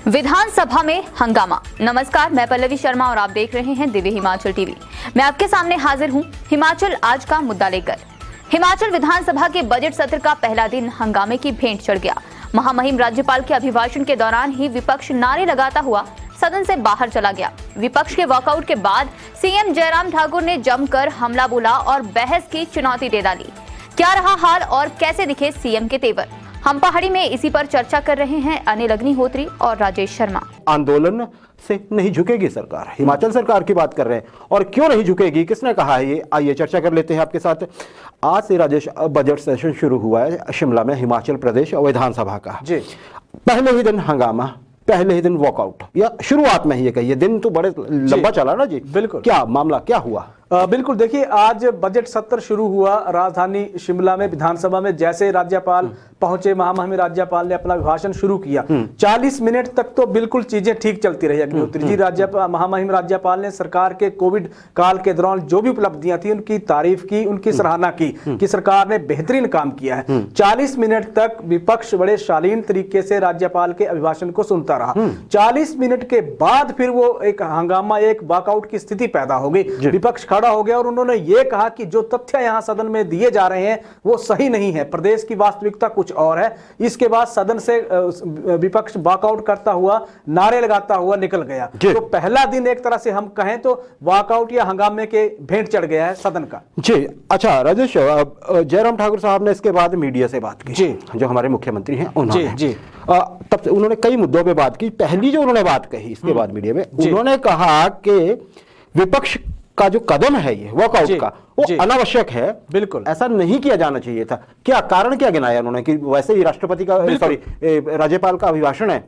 विधानसभा में हंगामा। नमस्कार, मैं पल्लवी शर्मा और आप देख रहे हैं दिव्य हिमाचल टीवी। मैं आपके सामने हाजिर हूं हिमाचल आज का मुद्दा लेकर। हिमाचल विधानसभा के बजट सत्र का पहला दिन हंगामे की भेंट चढ़ गया। महामहिम राज्यपाल के अभिभाषण के दौरान ही विपक्ष नारे लगाता हुआ सदन से बाहर चला गया। विपक्ष के वॉकआउट के बाद सीएम जयराम ठाकुर ने जमकर हमला बोला और बहस की चुनौती दे डाली। क्या रहा हाल और कैसे दिखे सीएम के तेवर, हम पहाड़ी में इसी पर चर्चा कर रहे हैं अनिल अग्निहोत्री और राजेश शर्मा। आंदोलन से नहीं झुकेगी सरकार, हिमाचल सरकार की बात कर रहे हैं और क्यों नहीं झुकेगी, किसने कहा है ये, आइए चर्चा कर लेते हैं आपके साथ। आज से राजेश बजट सेशन शुरू हुआ है शिमला में हिमाचल प्रदेश विधानसभा का। जी, पहले ही दिन हंगामा, पहले ही दिन वॉकआउट, या शुरुआत में ही ये कहिए, दिन तो बड़े लंबा चला ना जी। बिल्कुल, क्या मामला क्या हुआ? बिल्कुल, देखिए आज बजट सत्र शुरू हुआ राजधानी शिमला में विधानसभा में। जैसे राज्यपाल पहुंचे, महामहिम राज्यपाल ने अपना भाषण शुरू किया। 40 मिनट तक तो बिल्कुल चीजें ठीक चलती रही। अग्निहोत्री जी, महामहिम राज्यपाल ने सरकार के कोविड काल के दौरान जो भी उपलब्धियां थी उनकी तारीफ की, उनकी सराहना की कि सरकार ने बेहतरीन काम किया है। 40 मिनट तक विपक्ष बड़े शालीन तरीके से राज्यपाल के अभिभाषण को सुनता रहा। 40 मिनट के बाद फिर वो एक हंगामा, एक वॉकआउट की स्थिति पैदा हो गई। विपक्ष खड़ा हो गया और उन्होंने ये कहा कि जो तथ्य यहां सदन में दिए जा रहे हैं वो सही नहीं है, प्रदेश की वास्तविकता कुछ और है। इसके बाद सदन से विपक्ष वॉकआउट करता हुआ, नारे लगाता हुआ निकल गया। तो पहला दिन एक तरह से हम कहें तो वॉकआउट या हंगामे के भेंट चढ़ गया है सदन का। जी, अच्छा राजेश, जयराम ठाकुर साहब ने इसके बाद मीडिया से बात की जी, जो हमारे मुख्यमंत्री हैं उन्होंने जी, तब उन्होंने कई मुद्दों पे बात की। पहली जो उन्होंने बात कही इसके बाद मीडिया में, उन्होंने कहा कि विपक्ष का जो कदम है ये वॉकआउट का, वो अनावश्यक है। बिल्कुल, ऐसा नहीं किया जाना चाहिए था। क्या कारण क्या गिनाया उन्होंने कि वैसे ही राष्ट्रपति का, सॉरी, राज्यपाल का अभिभाषण है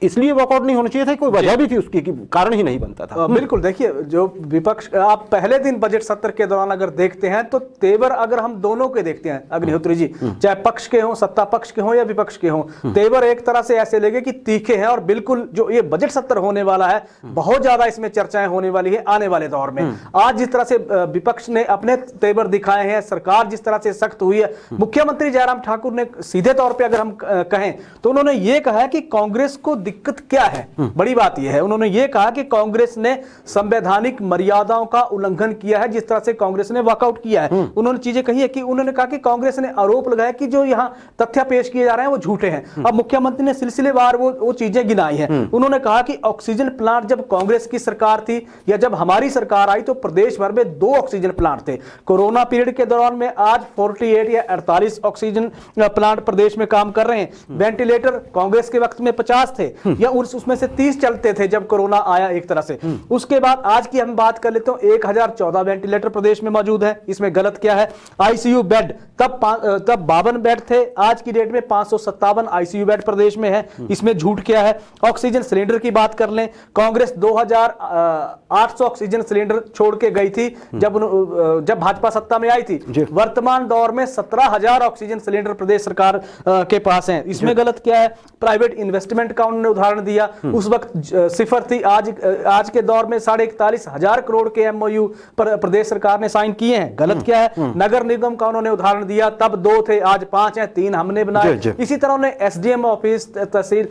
इसलिए वॉकआउट नहीं होना चाहिए था? कोई वजह भी थी उसकी कि कारण ही नहीं बनता था? बिल्कुल, देखिए जो विपक्ष, आप पहले दिन बजट सत्र के दौरान अगर देखते हैं तो तेवर अगर हम दोनों के देखते हैं अग्निहोत्री जी, चाहे पक्ष के हों, सत्ता पक्ष के हों या विपक्ष के हों, तेवर एक तरह से ऐसे लगे कि तीखे हैं। और बिल्कुल जो ये बजट सत्र होने वाला है, बहुत ज्यादा इसमें चर्चाएं होने वाली है आने वाले दौर में। आज जिस तरह से विपक्ष ने अपने तेवर दिखाए हैं, सरकार जिस तरह से सख्त हुई है, मुख्यमंत्री जयराम ठाकुर ने सीधे तौर पर अगर हम कहें तो उन्होंने ये कहा है कि कांग्रेस को दिक्कत क्या है। बड़ी बात यह है, उन्होंने ये कहा कि कांग्रेस ने संवैधानिक मर्यादाओं का उल्लंघन किया है जिस तरह से कांग्रेस ने वॉकआउट किया है। उन्होंने चीजें कही है कि उन्होंने कहा कि कांग्रेस ने आरोप लगाया कि जो यहां तथ्य पेश किए जा रहे हैं वो झूठे हैं। अब मुख्यमंत्री ने सिलसिलेवार वो चीजें गिनाई है। उन्होंने कहा कि ऑक्सीजन प्लांट जब कांग्रेस की सरकार थी या जब हमारी सरकार आई तो प्रदेश भर में 2 ऑक्सीजन प्लांट थे। कोरोना पीरियड के दौरान में आज 48 या 48 ऑक्सीजन प्लांट प्रदेश में काम कर रहे हैं। वेंटिलेटर कांग्रेस के वक्त में 50 थे या उसमें से 30 चलते थे जब कोरोना आया एक तरह से। उसके बाद आज की हम बात कर लेते हैं, 1014 वेंटिलेटर प्रदेश में मौजूद है। इसमें गलत क्या है? आईसीयू बेड तब 52 बेड थे, आज की डेट में 557 आईसीयू बेड प्रदेश में है। इसमें झूठ क्या है? ऑक्सीजन सिलेंडर की बात कर लें, कांग्रेस 2800 ऑक्सीजन सिलेंडर छोड़ के गई थी जब भाजपा सत्ता में आई थी। वर्तमान दौर में 17,000 ऑक्सीजन सिलेंडर प्रदेश सरकार के पास हैं। इसमें गलत क्या है? प्राइवेट इन्वेस्टमेंट का उन्होंने उदाहरण दिया, उस वक्त सिफर थी। आज के दौर में 41,500 करोड़ के एमओयू प्रदेश सरकार ने साइन किए हैं। गलत क्या है? नगर निगम का उन्होंने उदाहरण दिया, तब 2 थे, आज 5 हैं, 3 हमने बनाए। इसी तरह उन्होंने एसडीएम ऑफिस, तहसील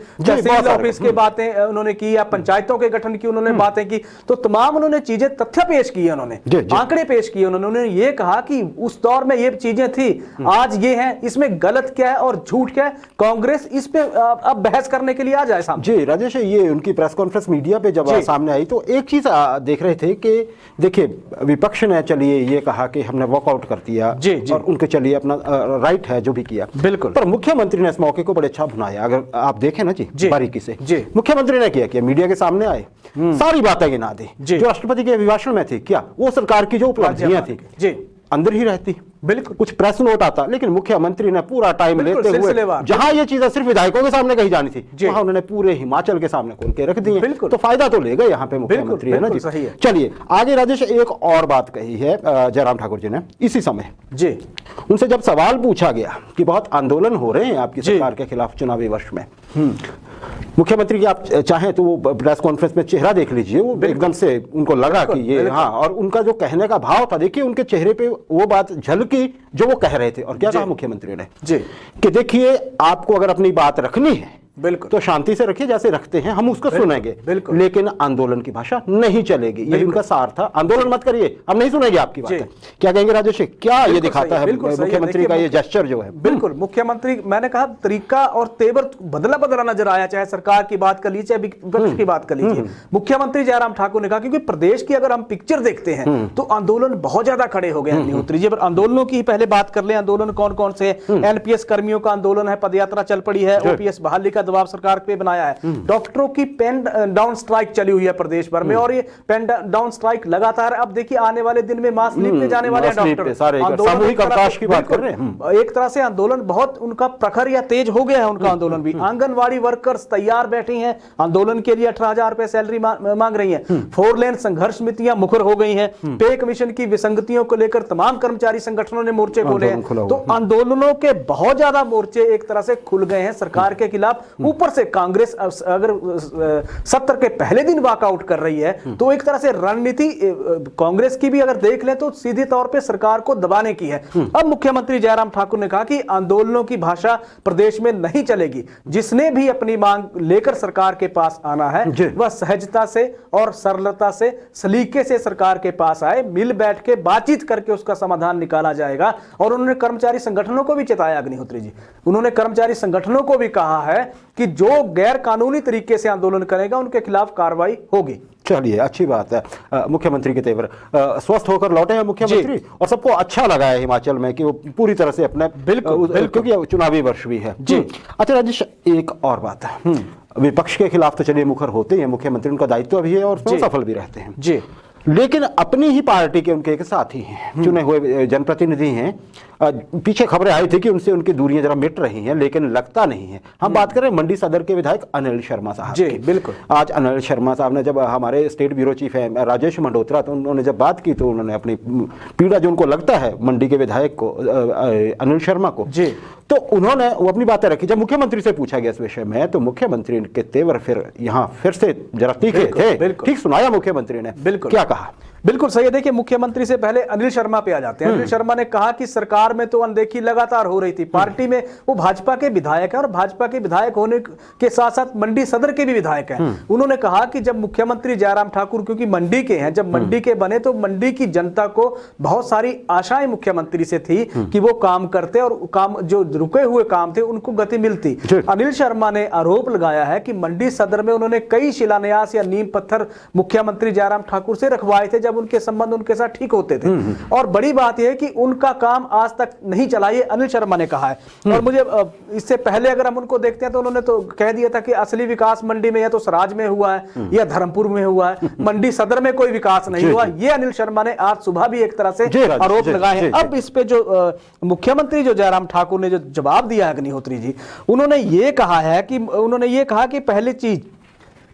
ऑफिस की बातें उन्होंने की, या पंचायतों के गठन की उन्होंने बातें की। तो तमाम उन्होंने चीजें, तथ्य पेश किए, उन्होंने आंकड़े पेश किए। उन्होंने ये कहा कि उस दौर में ये चीजें थी, आज ये हैं, इसमें गलत क्या है और झूठ क्या है। कांग्रेस इस पे अब बहस करने के लिए आ जाए सामने। जी राजेश, ये उनकी प्रेस कॉन्फ्रेंस मीडिया पे जब सामने आई तो एक चीज देख रहे थे कि देखिए विपक्ष ने चलिए ये कहा कि हमने वॉकआउट कर दिया और उनके चलिए अपना राइट है जो भी किया, बिल्कुल, पर मुख्यमंत्री ने इस मौके को बड़े अच्छा भुनाया। अगर आप देखें ना जी बारीकी से, मुख्यमंत्री ने क्या किया? मीडिया के सामने आए, सारी बातें गिना दी जो राष्ट्रपति के अभिभाषण में थी। क्या वो सरकार की जो उपलब्धियां थी अंदर ही रहती, बिल्कुल, कुछ प्रेस नोट आता, लेकिन मुख्यमंत्री ने पूरा टाइम लेते हुए जहां ये चीजें सिर्फ विधायकों के सामने कही जानी थी वहां उन्होंने पूरे हिमाचल के सामने खोल के रख दी। तो फायदा तो ले गए यहाँ पे मुख्यमंत्री, है ना जी। चलिए आगे राजेश, एक और बात कही है जयराम ठाकुर जी ने इसी समय जी, उनसे जब सवाल पूछा गया कि बहुत आंदोलन हो रहे हैं आपकी सरकार के खिलाफ चुनावी वर्ष में, मुख्यमंत्री की आप चाहें तो वो प्रेस कॉन्फ्रेंस में चेहरा देख लीजिए, वो एकदम से उनको लगा कि ये, हाँ, और उनका जो कहने का भाव था, देखिए उनके चेहरे पे वो बात झलकी जो वो कह रहे थे। और क्या कहा मुख्यमंत्री ने जी, कि देखिए आपको अगर अपनी बात रखनी है बिल्कुल। तो शांति से रखिए जैसे रखते हैं, हम उसको सुनेंगे, लेकिन आंदोलन की भाषा नहीं चलेगी। यही उनका सार था, आंदोलन मत करिए, हम नहीं सुनेंगे आपकी बात। क्या कहेंगे राजेश, क्या ये दिखाता है मुख्यमंत्री का ये जेस्चर जो है? बिल्कुल, मुख्यमंत्री, मैंने कहा तरीका और तेवर बदला बदला नजर आया, चाहे सरकार की बात कर लीजिए, विपक्ष की बात कर लीजिए। मुख्यमंत्री जयराम ठाकुर ने कहा, क्योंकि प्रदेश की अगर हम पिक्चर देखते हैं तो आंदोलन बहुत ज्यादा खड़े हो गए हैं अग्निहोत्री जी। पर आंदोलनों की पहले बात कर लें, आंदोलन कौन कौन से? एनपीएस कर्मियों का आंदोलन है, पदयात्रा चल पड़ी है, ओपीएस बहाली का दबाव सरकार पे बनाया है, डॉक्टरों की पेन डाउन स्ट्राइक चली हुई है प्रदेश भर में, और ये पेन डाउन स्ट्राइक लगातार, अब देखिए आने वाले दिन में मास लीव पे जाने वाले हैं डॉक्टर, सामूहिक अवकाश की बात कर रहे हैं। एक तरह से आंदोलन बहुत उनका प्रखर या तेज हो गया है उनका आंदोलन भी। आंगनवाड़ी वर्कर्स तैयार बैठी हैं आंदोलन के लिए, 18,000 रुपए सैलरी मांग रही हैं। 4 लेन संघर्ष समितियां मुखर हो गई हैं। पे कमीशन की विसंगतियों को लेकर तमाम कर्मचारी संगठनों ने मोर्चे खोले हैं। तो आंदोलनों के बहुत ज्यादा मोर्चे एक तरह से खुल गए हैं सरकार के खिलाफ। ऊपर से कांग्रेस अगर सत्र के पहले दिन वॉकआउट कर रही है तो एक तरह से रणनीति कांग्रेस की भी अगर देख लें तो सीधे तौर पे सरकार को दबाने की है। अब मुख्यमंत्री जयराम ठाकुर ने कहा कि आंदोलनों की भाषा प्रदेश में नहीं चलेगी। जिसने भी अपनी मांग लेकर सरकार के पास आना है वह सहजता से और सरलता से, सलीके से सरकार के पास आए, मिल बैठ के बातचीत करके उसका समाधान निकाला जाएगा। और उन्होंने कर्मचारी संगठनों को भी चेताया अग्निहोत्री जी, उन्होंने कर्मचारी संगठनों को भी कहा है कि जो गैर कानूनी तरीके से आंदोलन करेगा उनके खिलाफ कार्रवाई होगी। चलिए, अच्छी बात है। मुख्यमंत्री के तेवर स्वस्थ होकर लौटे हैं मुख्यमंत्री, और सबको अच्छा लगा है हिमाचल में कि वो पूरी तरह से अपने, बिल्कुल क्योंकि चुनावी वर्ष भी है जी। अच्छा राजेश, एक और बात है, विपक्ष के खिलाफ तो चलिए मुखर होते हैं मुख्यमंत्री, उनका दायित्व भी है और सफल भी रहते हैं जी, लेकिन अपनी ही पार्टी के उनके एक साथी हैं, चुने हुए जनप्रतिनिधि हैं। पीछे खबरें आई थी कि उनसे उनकी दूरियां जरा मिट रही हैं, लेकिन लगता नहीं है। हम बात करें मंडी सदर के विधायक अनिल शर्मा साहब जी, बिल्कुल। आज अनिल शर्मा साहब ने, जब हमारे स्टेट ब्यूरो चीफ है राजेश मंडोत्रा, तो उन्होंने जब बात की तो उन्होंने अपनी पीड़ा जो उनको लगता है मंडी के विधायक को, अनिल शर्मा को जी, तो उन्होंने वो अपनी बातें रखी। जब मुख्यमंत्री से पूछा गया इस विषय में तो मुख्यमंत्री के तेवर फिर से जरा तीखे थे। ठीक सुनाया मुख्यमंत्री ने, बिल्कुल क्या कहा? बिल्कुल सही है। देखिए, मुख्यमंत्री से पहले अनिल शर्मा पे आ जाते हैं। अनिल शर्मा ने कहा कि सरकार में तो अनदेखी लगातार हो रही थी, पार्टी में वो भाजपा के विधायक है और भाजपा के विधायक होने के साथ साथ मंडी सदर के भी विधायक हैं। उन्होंने कहा कि जब मुख्यमंत्री जयराम ठाकुर, क्योंकि मंडी के हैं, जब मंडी के बने तो मंडी की जनता को बहुत सारी आशाएं मुख्यमंत्री से थी कि वो काम करते और काम जो रुके हुए काम थे उनको गति मिलती। अनिल शर्मा ने आरोप लगाया है कि मंडी सदर में उन्होंने कई शिलान्यास या नींव पत्थर मुख्यमंत्री जयराम ठाकुर से रखवाए थे जब उनके संबंध उनके साथ ठीक होते थे। और बड़ी बात यह है कि उनका काम आज तक नहीं चला, ये अनिल शर्मा ने कहा है। और मुझे इससे पहले अगर हम उनको देखते हैं तो उन्होंने तो कह दिया था कि असली विकास मंडी में या तो सराज में हुआ है या धर्मपुर में हुआ है, मंडी सदर में कोई विकास नहीं हुआ। ये अनिल शर्मा ने आज सुबह भी एक तरह से आरोप लगाए हैं। अब इस पे जो मुख्यमंत्री जो जयराम ठाकुर ने जो जवाब दिया अग्निहोत्री जी, उन्होंने ये कहा कि पहली चीज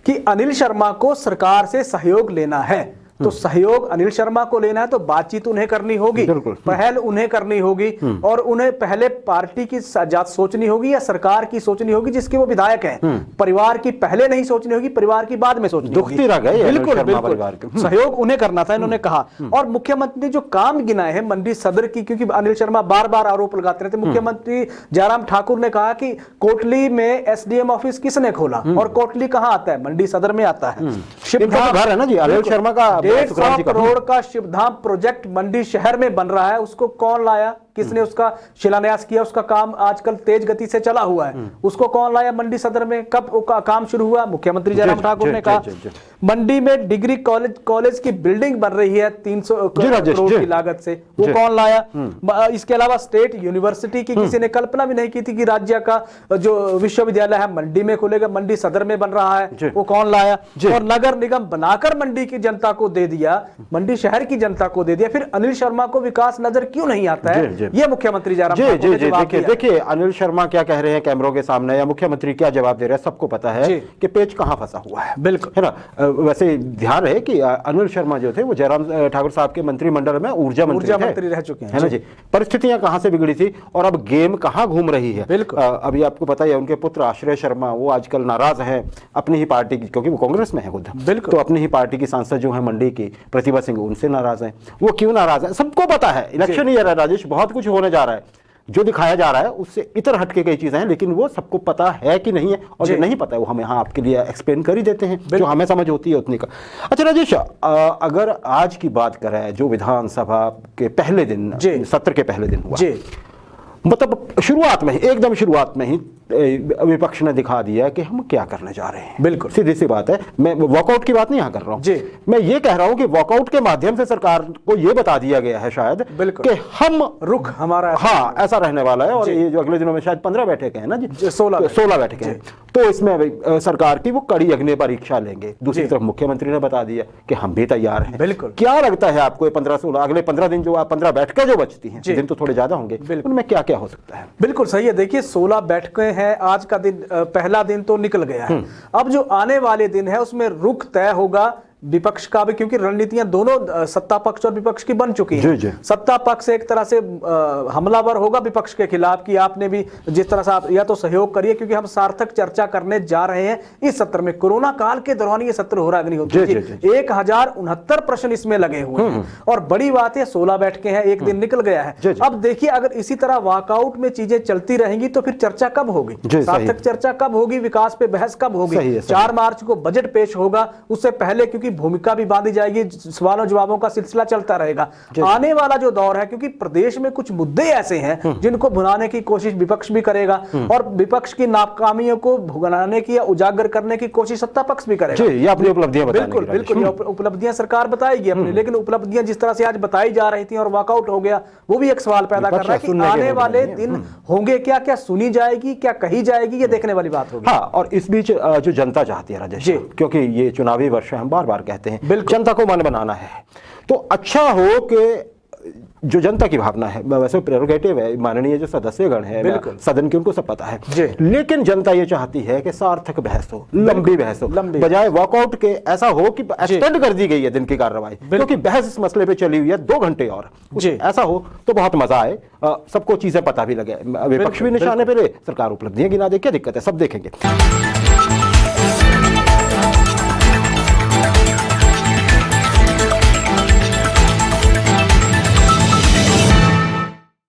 कि अनिल शर्मा को सरकार से सहयोग लेना है, तो सहयोग अनिल शर्मा को लेना है तो बातचीत उन्हें करनी होगी, पहल उन्हें करनी होगी और उन्हें पहले पार्टी की जात सोचनी होगी या सरकार की सोचनी होगी जिसके वो विधायक हैं। परिवार की पहले नहीं सोचनी होगी, परिवार की बाद में सोचनी होगी। बिल्कुल बिल्कुल सहयोग उन्हें करना था, इन्होंने कहा। और मुख्यमंत्री जो काम गिनाए हैं मंडी सदर की, क्योंकि अनिल शर्मा बार बार आरोप लगाते रहते, मुख्यमंत्री जयराम ठाकुर ने कहा कि कोटली में एसडीएम ऑफिस किसने खोला और कोटली कहां आता है? मंडी सदर में आता है। घर है ना जी अनिल शर्मा का, 150 करोड़ का शिवधाम प्रोजेक्ट मंडी शहर में बन रहा है, उसको कौन लाया? किसने उसका शिलान्यास किया? उसका काम आजकल तेज गति से चला हुआ है, उसको कौन लाया मंडी सदर में? कब काम शुरू हुआ? मुख्यमंत्री जयराम ठाकुर ने कहा। मंडी में डिग्री कॉलेज की बिल्डिंग बन रही है 300 करोड़ की लागत से, वो कौन लाया? इसके अलावा स्टेट यूनिवर्सिटी की किसी ने कल्पना भी नहीं की थी कि राज्य का जो विश्वविद्यालय है मंडी में खुलेगा, मंडी सदर में बन रहा है, वो कौन लाया? और नगर निगम बनाकर मंडी की जनता को दे दिया, मंडी शहर की जनता को दे दिया। फिर अनिल शर्मा को विकास नजर क्यों नहीं आता है? ये मुख्यमंत्री जयराम ठाकुर ने जवाब दिया। देखिए अनिल शर्मा क्या कह रहे हैं कैमरों के सामने या मुख्यमंत्री क्या जवाब दे रहे हैं, सबको पता है कि पेच कहां फंसा हुआ है। बिल्कुल है ना। वैसे ध्यान रहे कि अनिल शर्मा जो थे वो जयराम ठाकुर साहब के मंत्रिमंडल में ऊर्जा मंत्री रह चुके हैं, है ना जी। परिस्थितियां कहां से बिगड़ी थी और अब गेम कहां घूम रही है। अभी आपको पता है उनके पुत्र आश्रय शर्मा वो आजकल नाराज है अपनी ही पार्टी की, क्योंकि वो कांग्रेस में है खुद, तो अपनी ही पार्टी की सांसद जो है मंडी की प्रतिभा सिंह, उनसे नाराज है। वो क्यों नाराज है सबको पता है। इलेक्शन ईयर है राजेश, बहुत कुछ होने जा रहा है। जो दिखाया जा रहा है उससे इतर हटके कई चीजें हैं, लेकिन वो सबको पता है कि नहीं है, और जो नहीं पता है वो हम यहाँ आपके लिए एक्सप्लेन कर ही देते हैं, जो हमें समझ होती है उतनी का। अच्छा राजेश, अगर आज की बात करें जो विधानसभा के पहले दिन, सत्र के पहले दिन हुआ, मतलब शुरुआत में ही, एकदम शुरुआत में ही विपक्ष ने दिखा दिया कि हम क्या करने जा रहे हैं। बिल्कुल सीधी सी बात है, मैं वॉकआउट की बात नहीं यहाँ कर रहा हूँ, मैं ये कह रहा हूँ कि वॉकआउट के माध्यम से सरकार को ये बता दिया गया है शायद कि हम रुख हमारा ऐसा रहने वाला है, और ये जो अगले दिनों में शायद 15 बैठकें हैं ना जी, 16 बैठकें हैं, तो इसमें सरकार की वो कड़ी अग्नि परीक्षा लेंगे। दूसरी तरफ मुख्यमंत्री ने बता दिया कि हम भी तैयार हैं। बिल्कुल। क्या लगता है आपको 15-16 अगले 15 दिन जो 15 बैठकें जो बचती हैं, दिन तो थोड़े ज्यादा होंगे, उनमें क्या क्या हो सकता है? बिल्कुल सही है। देखिए 16 बैठकें हैं, आज का दिन पहला दिन तो निकल गया है। अब जो आने वाले दिन है उसमें रुख तय होगा विपक्ष का भी, क्योंकि रणनीतियां दोनों सत्ता पक्ष और विपक्ष की बन चुकी हैं। सत्ता पक्ष एक तरह से हमलावर होगा विपक्ष के खिलाफ कि आपने भी जिस तरह से आप या तो सहयोग करिए, क्योंकि हम सार्थक चर्चा करने जा रहे हैं इस सत्र में। कोरोना काल के दौरान ये सत्र हो रहा है, 1069 प्रश्न इसमें लगे हुए हैं, और बड़ी बात है 16 बैठकें हैं, एक दिन निकल गया है। अब देखिए अगर इसी तरह वॉकआउट में चीजें चलती रहेंगी तो फिर चर्चा कब होगी, सार्थक चर्चा कब होगी, विकास पे बहस कब होगी? 4 मार्च को बजट पेश होगा, उससे पहले क्योंकि भूमिका भी बांधी जाएगी, सवालों जवाबों का सिलसिला चलता रहेगा। आने वाला जो दौर है, क्योंकि प्रदेश में कुछ मुद्दे ऐसे हैं जिनको भुनाने की कोशिश विपक्ष भी करेगा, और विपक्ष की नाकामियों को भुनाने की या उजागर करने की कोशिश सत्ता पक्ष भी करेगा। ये अपनी उपलब्धियां बिल्कुल बिल्कुल, उपलब्धियां सरकार बताएगी अपनी, लेकिन उपलब्धियां जिस तरह से आज बताई जा रही थी और वॉकआउट हो गया, वो भी एक सवाल पैदा कर रहा है कि आने वाले दिन होंगे क्या, क्या सुनी जाएगी, क्या कही जाएगी, ये देखने वाली बात होगी। हाँ, और इस बीच जो जनता चाहती है राजेश, क्योंकि ये चुनावी वर्ष है, हम बार बार कहते हैं जनता को मन बनाना है, तो अच्छा हो कि जो जनता की भावना है, वैसे प्रेरोगेटिव है, माननीय जो सदस्यगण है सदन की, उनको सब पता है, लेकिन जनता ये चाहती है कि सार्थक बहस हो, लंबी बहस हो, बजाय वॉकआउट के ऐसा हो कि एक्सटेंड कर दी गई है दिन की कार्रवाई, क्योंकि बहस इस मसले पे चली हुई है 2 घंटे, और ऐसा हो तो बहुत मजा आए, सबको चीजें पता भी लगे, विपक्ष भी निशाने पे रहे, सरकार उपलब्धियां गिना दे, क्या दिक्कत है, सब देखेंगे।